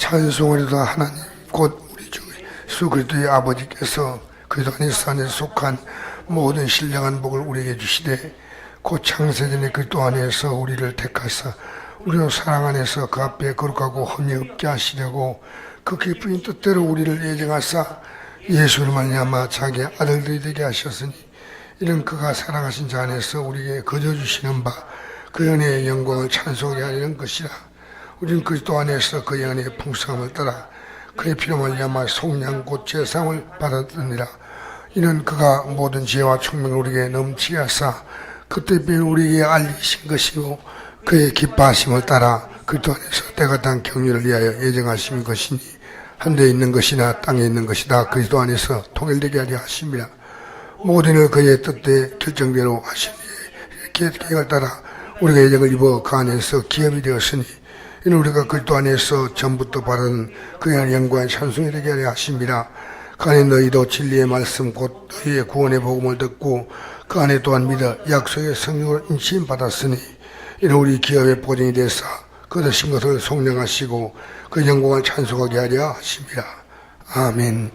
찬송하리로다. 하나님 곧 우리 주 예수 그리스도의 아버지께서 그리스도 안에서 속한 모든 신령한 복을 우리에게 주시되 곧 창세전에 그리스도 안에서 우리를 택하사 우리로 사랑 안에서 그 앞에 거룩하고 흠이 없게 하시려고 그 깊은 뜻대로 우리를 예정하사 예수를 말미암아 자기의 아들들이 되게 하셨으니 이는 그가 사랑하신 자 안에서 우리에게 거저 주시는 바 그 은혜의 영광을 찬송하게 하려는 것이라. 우리는 그리스도 안에서 그 은혜의 풍성함을 따라 그의 피로 말미암아 속량 곧 제사함을 받았느니라. 이는 그가 모든 지혜와 총명을 우리에게 넘치게 하사 그때 비는 우리에게 알리신 것이고 그의 기뻐하심을 따라 그리스도 안에서 때가 단 경륜을 위하여 예정하신 것이니 한데 있는 것이나 땅에 있는 것이다 그리스도 안에서 통일되게 하려 하심이라. 모든 일 그의 뜻대 결정대로 하시니 이렇게 계획을 따라 우리가 예정을 입어 그 안에서 기업이 되었으니 이는 우리가 그리스도 안에서 전부터 바른 그의 영광의 찬송이 되게 하려 하심이라. 그 안에 너희도 진리의 말씀 곧 너희의 구원의 복음을 듣고 그 안에 또한 믿어 약속의 성령을 인치임 받았으니 이는 우리 기업의 보증이 되사 거두신 것을 속량하시고 그 영광을 찬송하게 하려 하심이라. 아멘.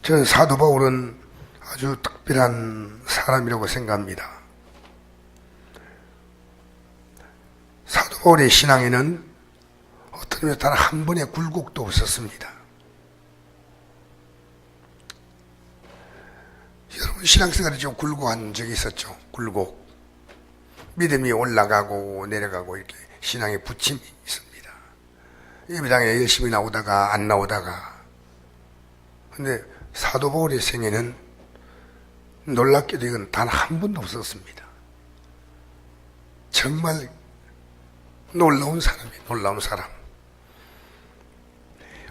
저는 사도 바울은 아주 특별한 사람이라고 생각합니다. 사도 바울의 신앙에는 어떤 의미로 단 한 번의 굴곡도 없었습니다. 여러분 신앙생활에 좀 굴곡한 적이 있었죠. 굴곡. 믿음이 올라가고 내려가고 이렇게 신앙에 부침이 있습니다. 예배당에 열심히 나오다가 안 나오다가. 근데 사도 바울의 생애는 놀랍게도 이건 단 한 번도 없었습니다. 정말 놀라운 사람이에요. 놀라운 사람.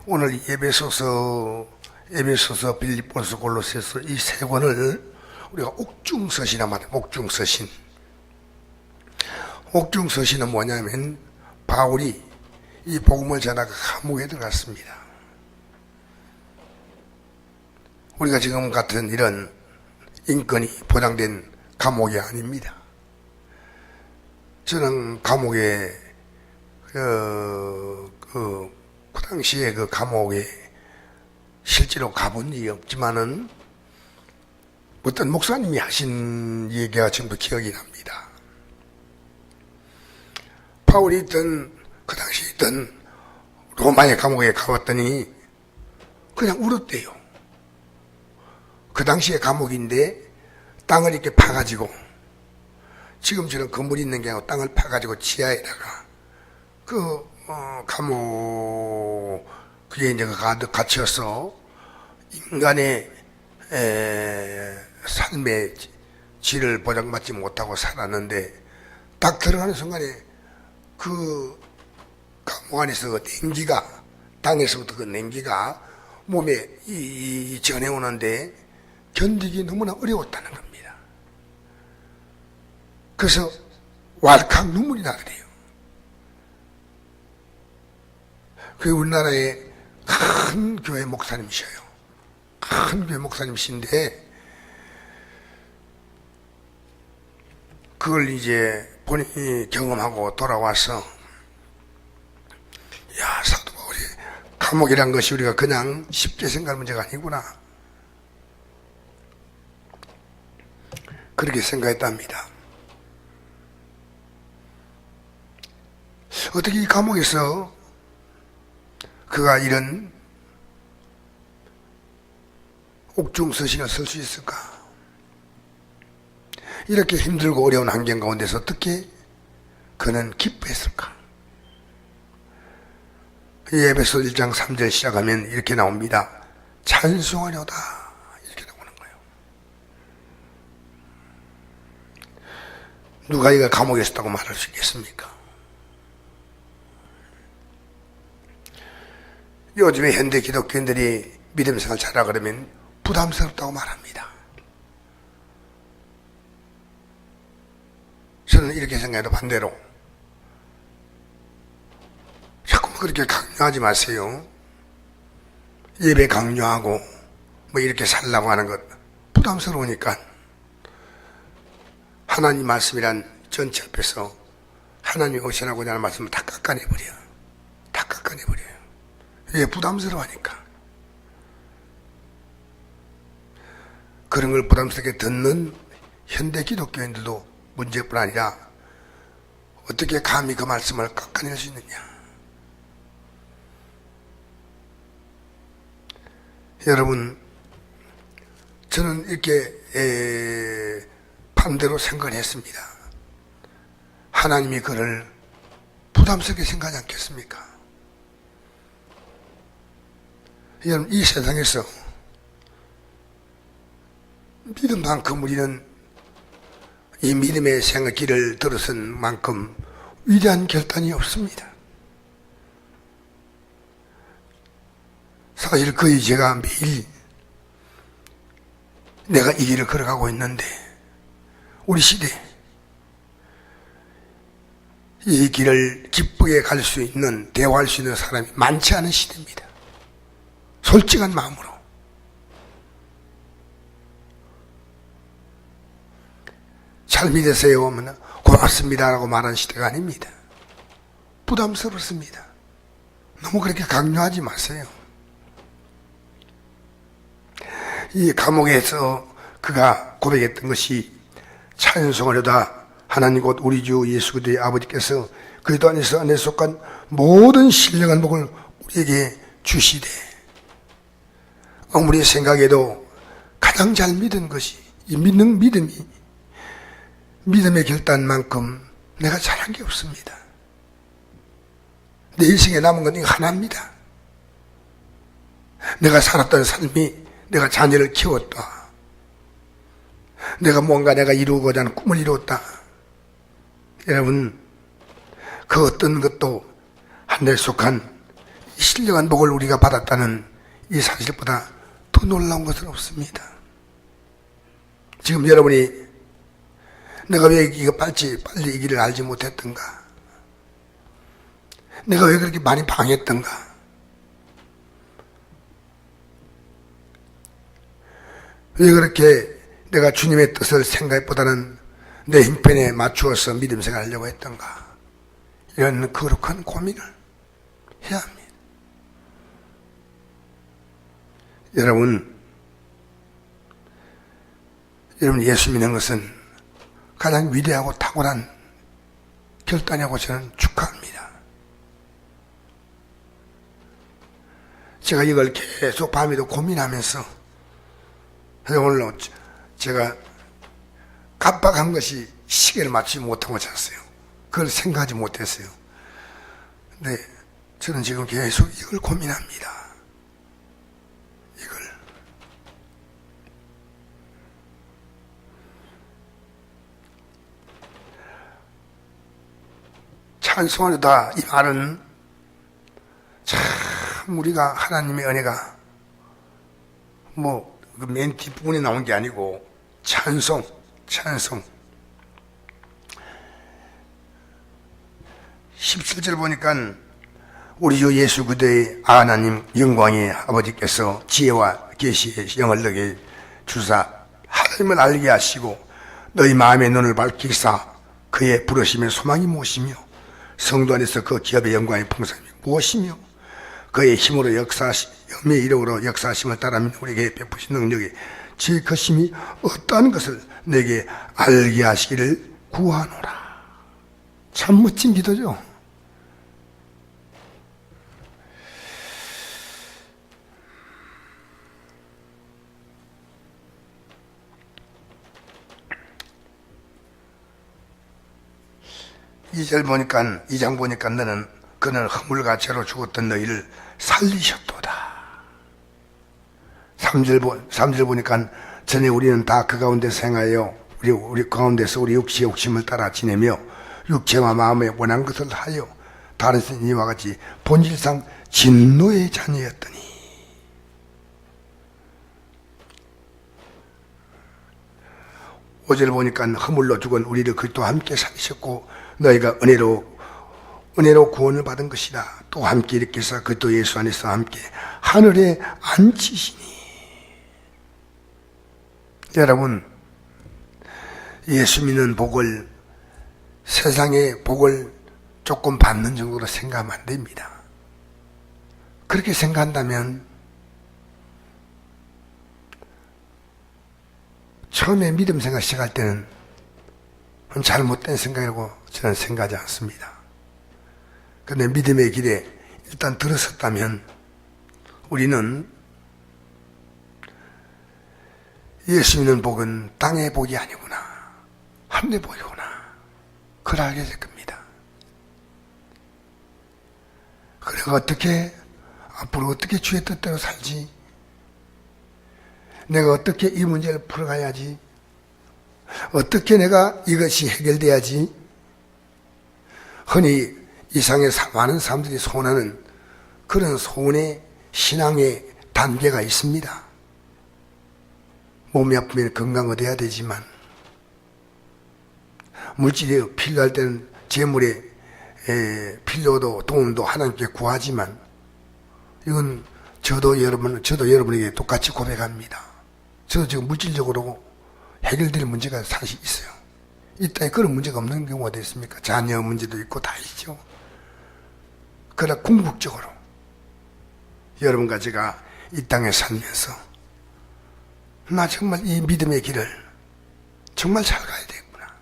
오늘 에베소서, 빌립보서, 골로새서 이 세 권을 우리가 옥중서신이라 말해요. 옥중서신. 옥중서신은 뭐냐면 바울이 이 복음을 전하고 감옥에 들어갔습니다. 우리가 지금 같은 이런 인권이 보장된 감옥이 아닙니다. 저는 감옥에 그 당시에 그 감옥에 실제로 가본 일이 없지만은 어떤 목사님이 하신 얘기가 전부 기억이 납니다. 바울이 있던 그 당시에 있던 로마의 감옥에 가봤더니 그냥 울었대요. 그 당시에 감옥인데 땅을 이렇게 파가지고 지금처럼 건물이 있는 게 아니고 땅을 파가지고 지하에다가 감옥 그게 이제 가득 갇혀서 인간의 삶의 질을 보장받지 못하고 살았는데 딱 들어가는 순간에 그 감옥 안에서 그 냉기가 땅에서부터 그 냉기가 몸에 전해오는데 견디기 너무나 어려웠다는 겁니다. 그래서 왈칵 눈물이 나더래요. 그 우리나라의 큰 교회 목사님이셔요. 큰 교회 목사님이신데 그걸 이제 본인이 경험하고 돌아와서 야, 사도 바울이 감옥이란 것이 우리가 그냥 쉽게 생각할 문제가 아니구나. 그렇게 생각했답니다. 어떻게 이 감옥에서 그가 이런 옥중서신을 쓸 수 있을까? 이렇게 힘들고 어려운 환경 가운데서 어떻게 그는 기뻐했을까? 에베소 1장 3절 시작하면 이렇게 나옵니다. 찬송하려다. 누가 이가 감옥에 있었다고 말할 수 있겠습니까? 요즘에 현대 기독교인들이 믿음 생활 잘하라 그러면 부담스럽다고 말합니다. 저는 이렇게 생각해도 반대로 자꾸만 그렇게 강요하지 마세요. 예배 강요하고 뭐 이렇게 살라고 하는 것 부담스러우니까 하나님 말씀이란 전체 앞에서 하나님이 오시라고 하는 말씀을 다 깎아내버려. 다 깎아내버려요. 왜? 부담스러워하니까. 그런 걸 부담스럽게 듣는 현대 기독교인들도 문제뿐 아니라 어떻게 감히 그 말씀을 깎아낼 수 있느냐. 여러분, 저는 이렇게 반대로 생각을 했습니다. 하나님이 그를 부담스럽게 생각하지 않겠습니까? 여러분, 이 세상에서 믿음만큼 우리는 이 믿음의 생길을 들어선 만큼 위대한 결단이 없습니다. 사실 거의 제가 매일 내가 이 길을 걸어가고 있는데 우리 시대 이 길을 기쁘게 갈 수 있는, 대화할 수 있는 사람이 많지 않은 시대입니다. 솔직한 마음으로. 잘 믿으세요 하면 고맙습니다라고 말하는 시대가 아닙니다. 부담스럽습니다. 너무 그렇게 강요하지 마세요. 이 감옥에서 그가 고백했던 것이 찬송하려다 하나님 곧 우리 주 예수 그리스도의 아버지께서 그리스도 안에서 안에 속한 모든 신령한 복을 우리에게 주시되, 아무리 생각해도 가장 잘 믿은 것이 이 믿는 믿음이 믿음의 결단만큼 내가 잘한 게 없습니다. 내 인생에 남은 건 이거 하나입니다. 내가 살았던 삶이 내가 자녀를 키웠다. 내가 뭔가 내가 이루고자 하는 꿈을 이루었다. 여러분, 그 어떤 것도 하늘에 속한 신령한 복을 우리가 받았다는 이 사실보다 더 놀라운 것은 없습니다. 지금 여러분이 내가 왜 이거 빨리 이 길을 알지 못했던가? 내가 왜 그렇게 많이 방했던가? 왜 그렇게 내가 주님의 뜻을 생각보다는 내 형편에 맞추어서 믿음 생활하려고 했던가? 이런 거룩한 고민을 해야 합니다. 여러분 예수 믿는 것은 가장 위대하고 탁월한 결단이라고 저는 축하합니다. 제가 이걸 계속 밤에도 고민하면서 오늘 제가 깜빡한 것이 시계를 맞추지 못하고 잤어요. 그걸 생각하지 못했어요. 근데 저는 지금 계속 이걸 고민합니다. 찬송하려다 이 말은 참 우리가 하나님의 은혜가 그 맨 뒷부분에 나온 게 아니고 찬송 17절 보니까 우리 주 예수 그리스도의 하나님 영광의 아버지께서 지혜와 계시의 영을 너에게 주사 하나님을 알게 하시고 너희 마음의 눈을 밝히사 그의 부르심의 소망이 무엇이며 성도 안에서 그 기업의 영광의 풍성이 무엇이며 그의 힘으로 염의 이름으로 역사하심을 따르면 우리에게 베푸신 능력의 제 거심이 어떠한 것을 내게 알게 하시기를 구하노라. 참 멋진 기도죠. 이 장 보니까 그는 허물과 죄로 죽었던 너희를 살리셨도다. 3절 보니까 전에 우리는 다 그 가운데서 행하여 우리 가운데서 우리 육체의 욕심을 따라 지내며 육체와 마음에 원한 것을 하여 다른 이와 같이 본질상 진노의 자녀였더니. 오절 보니까 허물로 죽은 우리를 그리스도와 함께 살리셨고 너희가 은혜로 구원을 받은 것이다. 또 함께 일으켜서 그리스도 예수 안에서 함께 하늘에 앉히시니. 여러분, 예수 믿는 복을, 세상의 복을 조금 받는 정도로 생각하면 안 됩니다. 그렇게 생각한다면 처음에 믿음 생각 시작할 때는 잘못된 생각이라고 저는 생각하지 않습니다. 그런데 믿음의 길에 일단 들어섰다면 우리는 예수 믿는 복은 땅의 복이 아니구나, 하늘의 복이구나, 그걸 알게 될 겁니다. 그래가 어떻게 앞으로 어떻게 주의 뜻대로 살지, 내가 어떻게 이 문제를 풀어가야지, 어떻게 내가 이것이 해결돼야지. 흔히 이 세상에 많은 사람들이 소원하는 그런 소원의 신앙의 단계가 있습니다. 몸이 아프면 건강 얻어야 되지만, 물질이 필요할 때는 재물의 필요도 도움도 하나님께 구하지만, 이건 저도 여러분에게 똑같이 고백합니다. 저도 지금 물질적으로 해결될 문제가 사실 있어요. 이 땅에 그런 문제가 없는 경우가 어디 있습니까? 자녀 문제도 있고 다 있죠. 그러나 궁극적으로 여러분과 제가 이 땅에 살면서 나 정말 이 믿음의 길을 정말 잘 가야 되겠구나,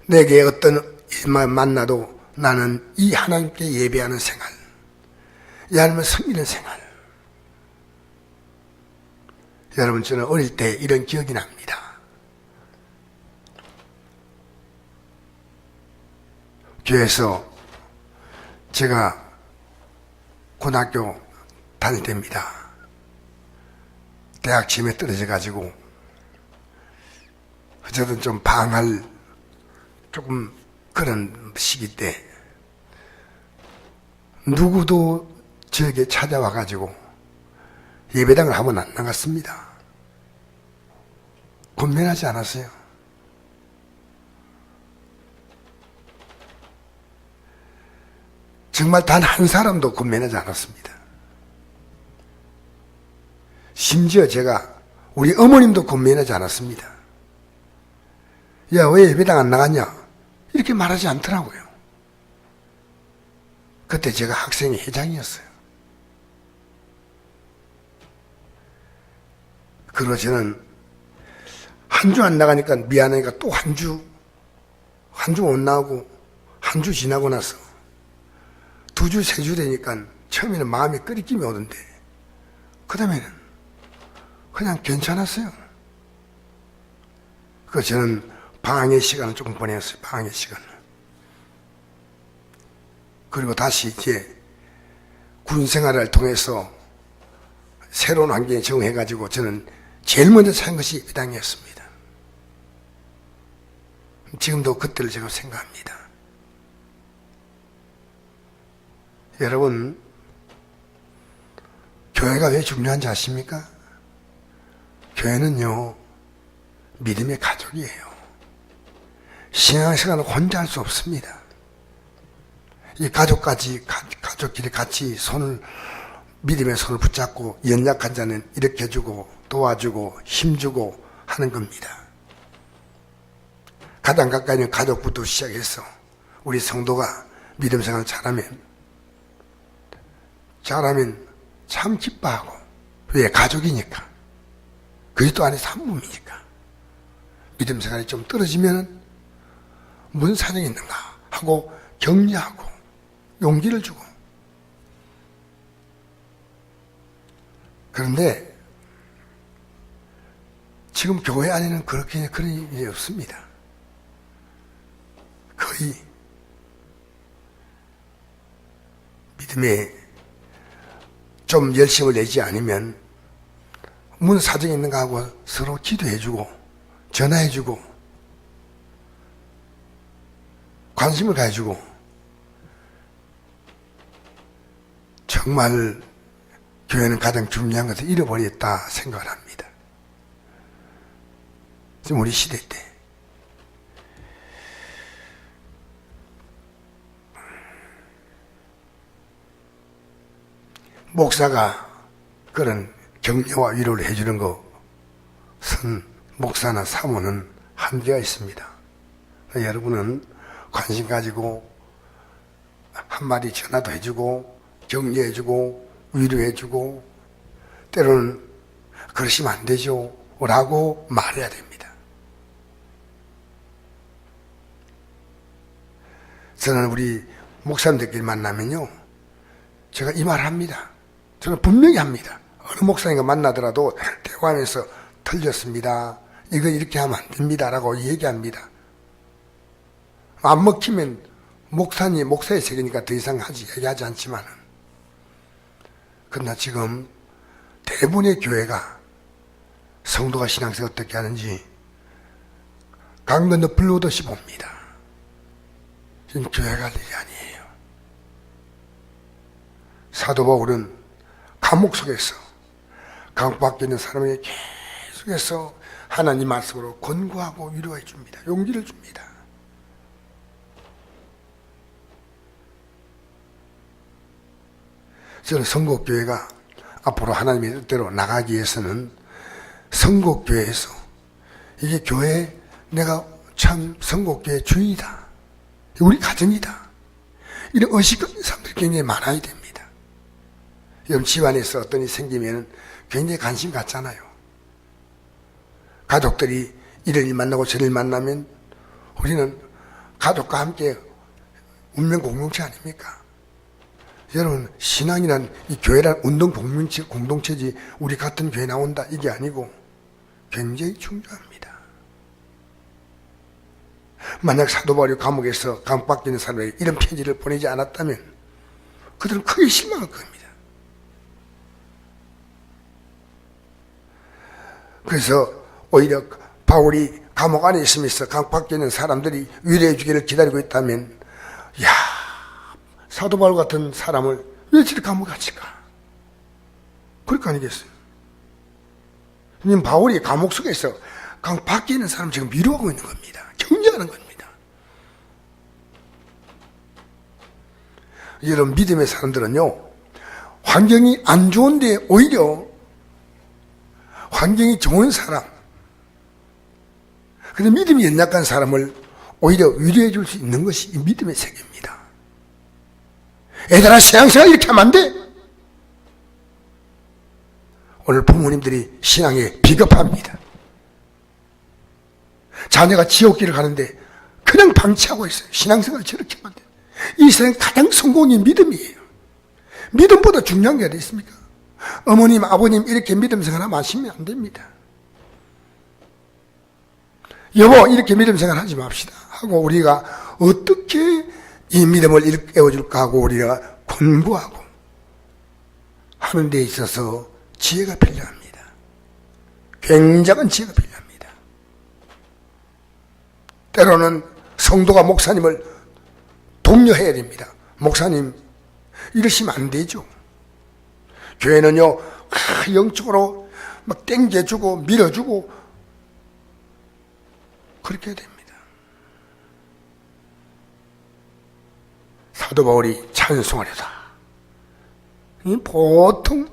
내게 어떤 일만 만나도 나는 이 하나님께 예배하는 생활, 이 하나님을 섬기는 생활. 여러분, 저는 어릴 때 이런 기억이 납니다. 교회에서 제가 고등학교 다닐 때입니다. 대학 지음에 떨어져 가지고 어쨌든 좀 방할 조금 그런 시기 때 누구도 저에게 찾아와 가지고 예배당을 한번 안 나갔습니다. 권면하지 않았어요. 정말 단 한 사람도 권면하지 않았습니다. 심지어 제가 우리 어머님도 권면하지 않았습니다. 야, 왜 예배당 안 나갔냐? 이렇게 말하지 않더라고요. 그때 제가 학생회 회장이었어요. 그리고 저는 한 주 안 나가니까 미안하니까 또 한 주 못 나오고, 한 주 지나고 나서 2주, 3주 되니까 처음에는 마음이 끓이김이 오던데 그 다음에는 그냥 괜찮았어요. 그래서 저는 방학의 시간을 조금 보냈어요. 방학의 시간을. 그리고 다시 이제 군 생활을 통해서 새로운 환경에 적응해가지고 저는 제일 먼저 산 것이 예배당이었습니다. 지금도 그때를 제가 생각합니다. 여러분, 교회가 왜 중요한지 아십니까? 교회는요, 믿음의 가족이에요. 신앙생활은 혼자 할 수 없습니다. 이 가족끼리 같이 믿음의 손을 붙잡고 연약한 자는 일으켜주고 도와주고 힘주고 하는 겁니다. 가장 가까이 있는 가족부터 시작해서 우리 성도가 믿음 생활을 잘하면 참 기뻐하고, 왜? 가족이니까, 그리스도 안에서 한 몸이니까. 믿음 생활이 좀 떨어지면 무슨 사정이 있는가 하고 격려하고 용기를 주고. 그런데 지금 교회 안에는 그런 일이 없습니다. 거의 믿음에 좀 열심을 내지 않으면 무슨 사정이 있는가 하고 서로 기도해주고 전화해주고 관심을 가해주고, 정말 교회는 가장 중요한 것을 잃어버렸다 생각을 합니다. 지금 우리 시대 때 목사가 그런 격려와 위로를 해주는 것은 목사나 사모는 한계가 있습니다. 여러분은 관심 가지고 한마디 전화도 해주고 격려해주고 위로해주고 때로는 그러시면 안 되죠 라고 말해야 됩니다. 저는 우리 목사님들끼리 만나면요 제가 이 말 합니다. 저는 분명히 합니다. 어느 목사님과 만나더라도 대화하면서 틀렸습니다. 이거 이렇게 하면 안 됩니다 라고 얘기합니다. 안 먹히면 목사의 책이니까 더 이상 얘기하지 않지만은, 그러나 지금 대부분의 교회가 성도가 신앙생활 어떻게 하는지 강 건너 불러오듯이 봅니다. 지금 교회가 일이 아니에요. 사도 바울은 감옥 속에서 감옥 밖에 있는 사람에게 계속해서 하나님 말씀으로 권고하고 위로해 줍니다. 용기를 줍니다. 저는 성곡교회가 앞으로 하나님의 뜻대로 나가기 위해서는 성곡교회에서 이게 교회 내가 참 성곡교회 주인이다, 우리 가정이다, 이런 의식하는 사람들이 굉장히 많아야 됩니다. 여러분 집안에서 어떤 일이 생기면 굉장히 관심 갖잖아요. 가족들이 이런 일 만나고 저런 일 만나면 우리는 가족과 함께 운명 공동체 아닙니까? 여러분 신앙이란 이 교회란 운동 공동체지 우리 같은 교회 나온다 이게 아니고 굉장히 중요합니다. 만약 사도 바울이 감옥에서 감옥 밖에 있는 사람에게 이런 편지를 보내지 않았다면 그들은 크게 실망할 겁니다. 그래서 오히려 바울이 감옥 안에 있으면서 감옥 밖에 있는 사람들이 위로해 주기를 기다리고 있다면, 야, 사도 바울 같은 사람을 왜 저렇게 감옥에 갇힐까? 그럴 거 아니겠어요? 지금 바울이 감옥 속에서 감옥 밖에 있는 사람 지금 위로하고 있는 겁니다. 격려하는 겁니다. 여러분 믿음의 사람들은요, 환경이 안 좋은데 오히려 환경이 좋은 사람, 근데 믿음이 연약한 사람을 오히려 위로해 줄 수 있는 것이 이 믿음의 세계입니다. 애들아 신앙생활 이렇게 하면 안 돼. 오늘 부모님들이 신앙에 비겁합니다. 자녀가 지옥길을 가는데 그냥 방치하고 있어요. 신앙생활을 저렇게 하면 안 돼. 이 세상 가장 성공이 믿음이에요. 믿음보다 중요한 게 어디 있습니까? 어머님 아버님 이렇게 믿음 생활하면 하시면 안 됩니다. 여보 이렇게 믿음 생활 하지 맙시다 하고 우리가 어떻게 이 믿음을 일깨워줄까 하고 우리가 공부하고 하는 데 있어서 지혜가 필요합니다. 굉장한 지혜가 필요합니다. 때로는 성도가 목사님을 독려해야 됩니다. 목사님 이러시면 안 되죠. 교회는요 영적으로 막 땡겨주고 밀어주고 그렇게 해야 됩니다. 사도 바울이 찬송하려다, 이 보통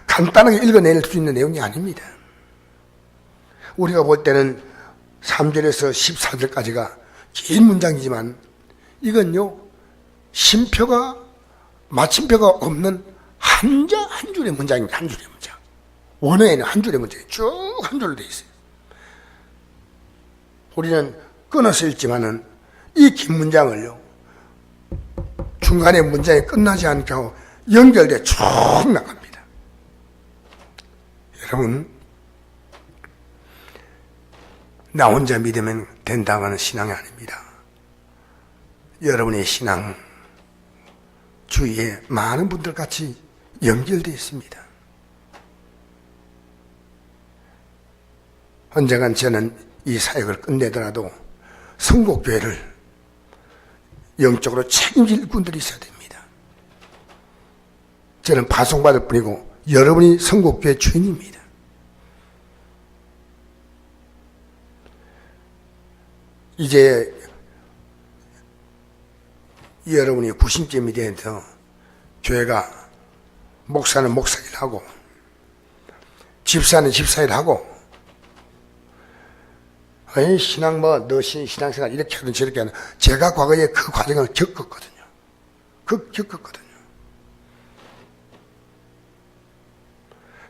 간단하게 읽어낼 수 있는 내용이 아닙니다. 우리가 볼 때는 3절에서 14절까지가 긴 문장이지만 이건요 쉼표가 마침표가 없는 한 줄의 문장입니다. 한 줄의 문장. 원어에는 한 줄의 문장이 쭉 한 줄로 되어 있어요. 우리는 끊어서 읽지만은 이 긴 문장을요 중간에 문장이 끝나지 않고 연결돼 쭉 나갑니다. 여러분 나 혼자 믿으면 된다고 하는 신앙이 아닙니다. 여러분의 신앙 주위에 많은 분들 같이 연결되어 있습니다. 언젠간 저는 이 사역을 끝내더라도 성곡교회를 영적으로 책임질 일꾼들이 있어야 됩니다. 저는 파송받을 뿐이고 여러분이 성곡교회 주인입니다. 이제 여러분이 구심점이 돼서 교회가 목사는 목사일 하고 집사는 집사일 하고 에이, 신앙 너 신앙생활 이렇게 하든 저렇게 하든 제가 과거에 그 과정을 겪었거든요. 겪었거든요.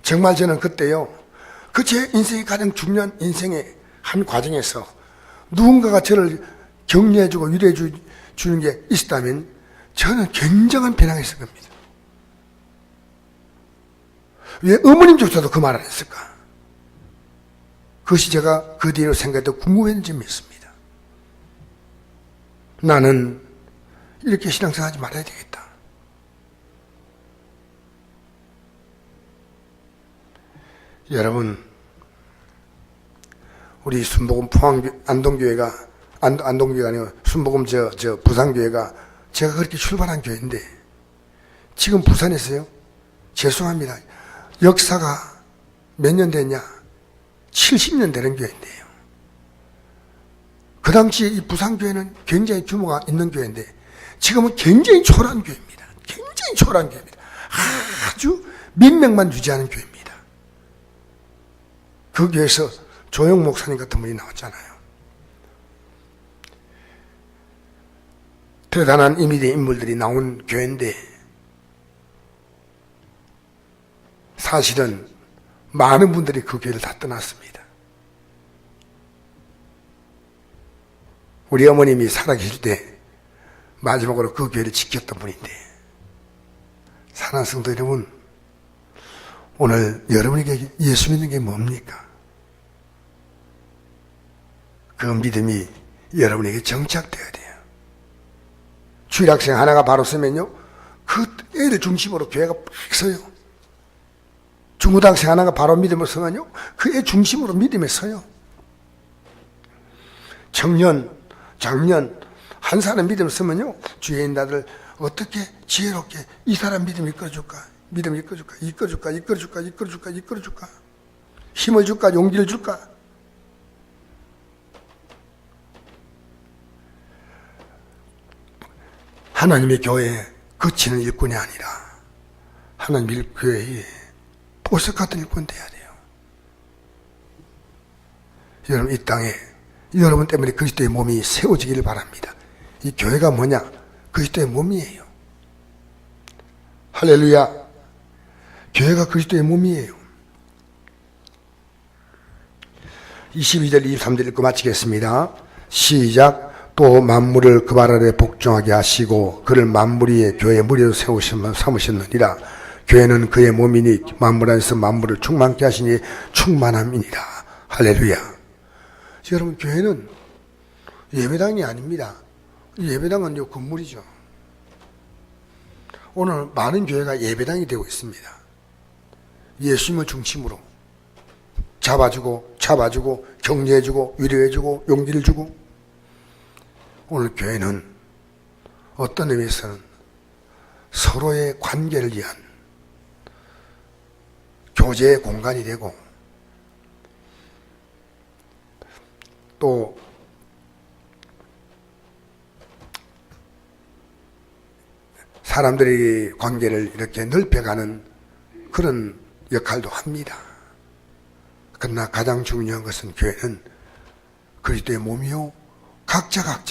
정말 저는 그때요, 그 제 인생의 가장 중요한 인생의 한 과정에서 누군가가 저를 격려해주고 위로해주는 게 있었다면 저는 굉장한 변화가 있을 겁니다. 왜 어머님조차도 그 말을 했을까? 그것이 제가 그 뒤로 생각해도 궁금한 점이 있습니다. 나는 이렇게 신앙생활 하지 말아야 되겠다. 여러분, 우리 순복음 안동교회가 안동교회가 아니고 순복음 부산교회가 제가 그렇게 출발한 교회인데 지금 부산에서요, 죄송합니다, 역사가 몇 년 됐냐? 70년 되는 교회인데요. 그 당시 이 부산교회는 굉장히 규모가 있는 교회인데 지금은 굉장히 초라한 교회입니다. 굉장히 초라한 교회입니다. 아주 민맥만 유지하는 교회입니다. 그 교회에서 조영 목사님 같은 분이 나왔잖아요. 대단한 이미지 인물들이 나온 교회인데 사실은 많은 분들이 그 교회를 다 떠났습니다. 우리 어머님이 살아계실 때 마지막으로 그 교회를 지켰던 분인데, 사랑하는 성도 여러분, 오늘 여러분에게 예수 믿는 게 뭡니까? 그 믿음이 여러분에게 정착되어야 돼요. 주일학생 하나가 바로 서면요, 그 애를 중심으로 교회가 팍 서요. 중고등학생 하나가 바로 믿음을 서면요, 그 애 중심으로 믿음에 서요. 청년, 장년, 한 사람 믿음을 서면요, 주위에 있는 아들 어떻게 지혜롭게 이 사람 믿음 이끌어줄까? 믿음 이끌어줄까? 힘을 줄까? 용기를 줄까? 하나님의 교회에 거치는 일꾼이 아니라 하나님의 교회에 보석 같은 일꾼 돼야 돼요. 여러분, 이 땅에 여러분 때문에 그리스도의 몸이 세워지기를 바랍니다. 이 교회가 뭐냐? 그리스도의 몸이에요. 할렐루야. 교회가 그리스도의 몸이에요. 22절 23절 읽고 마치겠습니다. 시작. 또 만물을 그 발 아래 복종하게 하시고 그를 만물 위에 교회의 무리로 삼으셨느니라. 교회는 그의 몸이니 만물 안에서 만물을 충만케 하시니 충만함이니라. 할렐루야. 여러분, 교회는 예배당이 아닙니다. 예배당은 요 건물이죠. 오늘 많은 교회가 예배당이 되고 있습니다. 예수님을 중심으로 잡아주고 격려해주고 위로해주고 용기를 주고. 오늘 교회는 어떤 의미에서는 서로의 관계를 위한 교제의 공간이 되고, 또 사람들의 관계를 이렇게 넓혀가는 그런 역할도 합니다. 그러나 가장 중요한 것은 교회는 그리스도의 몸이요, 각자가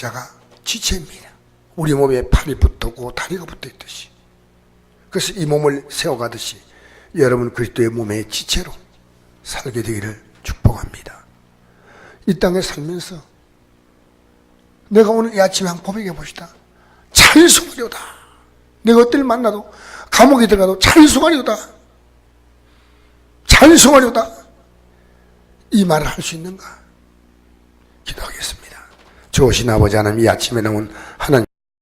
지체입니다. 우리 몸에 팔이 붙었고 다리가 붙어 있듯이. 그래서 이 몸을 세워가듯이 여러분 그리스도의 몸의 지체로 살게 되기를 축복합니다. 이 땅에 살면서 내가 오늘 이 아침에 한번 고백해 봅시다. 찬송하려다. 내가 어딜 만나도 감옥에 들어가도 찬송하려다. 이 말을 할 수 있는가? 기도하겠습니다. 좋으신 아버지 하나님, 이 아침에 나온 하나님